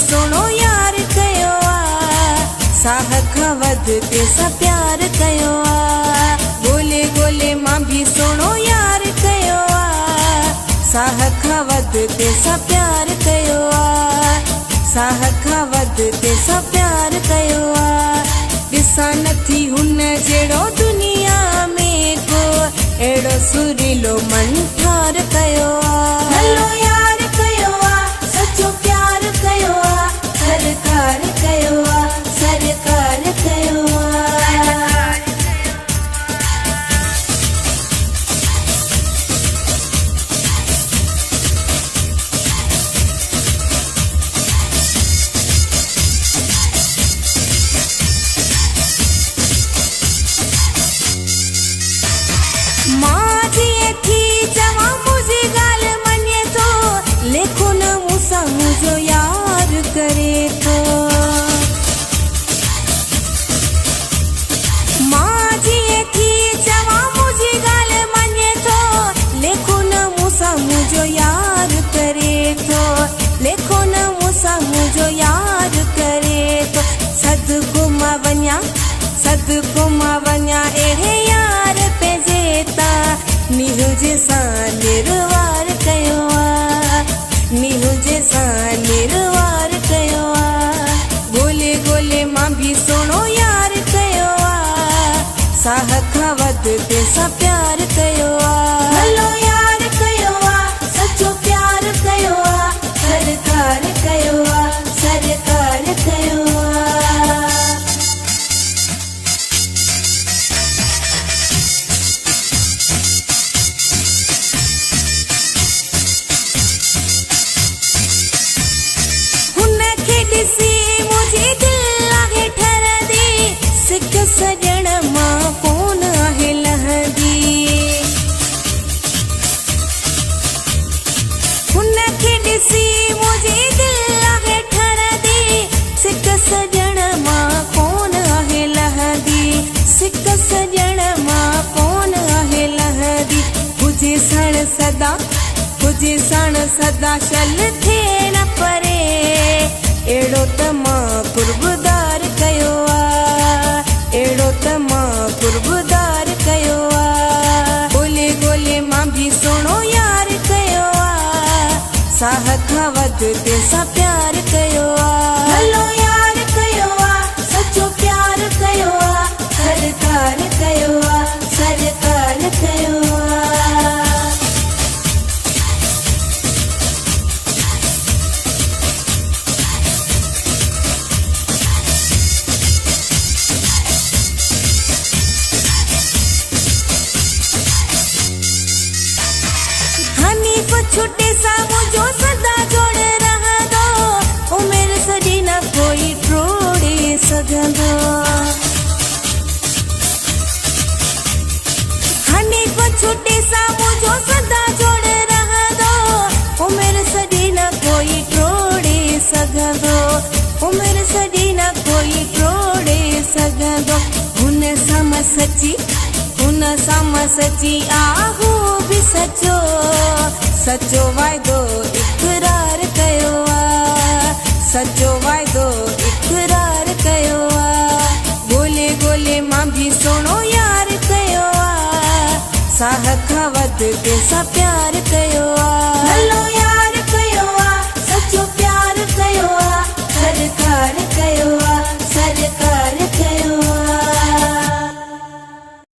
सोनो यार कयो साह खां वध तेसां प्यार कयो गोले गोले मां भी सोनो यार कयो साह खां वध तेसां प्यार कयो साह खां वध तेसां प्यार कयो ॾिसां नथी हुन जहिड़ो दुनिया में को अहिड़ो सुरीलो मन ठार कयो हलो यार कयो सचो प्यार कयो सरकार कयो सरकार कयो मुझो यार करे तो मां जी थी चवा मुझी गाल मने तो लेखो न मूसा मुझो यार करे तो लेखो न मूसा मुझो यार करे तो सदको मां वञा एहे यार पे जेता निहुजे सा निर्वार कयो निहुजे सा निर्वार कयो गोले गोले मां भी सोनो यार कयो साह खां वध तेसां प्यार कयो हलो यार कयो सचो प्यार कयो सरकार कयो सरकार कयो मुझे दिल आहे ठरदी सिक सजण मां कोन आहे लहंदी हुनखे ॾिसी मुझे दिल आहे ठरदी सिक सजण मां कोन आहे लहंदी सिक सजण मां कोन आहे लहंदी हुजे सण सदा शल थे न परे एड़ो त मां कुर्बदार कयो एड़ो त मां कुर्बदार कयो गोले गोले मां भी सोनो यार कयो साह खां वध तेसां प्यार कयो हलो यार कयो सचो प्यार कयो सरकार कयो सरकार कयो छुट्टे सा मुझो सदा जोड़ रहा दो उमेर सजी न कोई टोड़े सघंदो हनीफ छुट्टे सा मुझो सदा जोड़ रहा दो उमेर सजी न कोई टोड़े सघंदो उमेर सजी न कोई टोड़े सघंदो हुन सां सची आहू भी सचो वाइदो इकरार कयो सचो वाइदो इकरार कयो गोले गोले मां भी सोनो यार कयो साह खां वध तेसां प्यार कयो हलो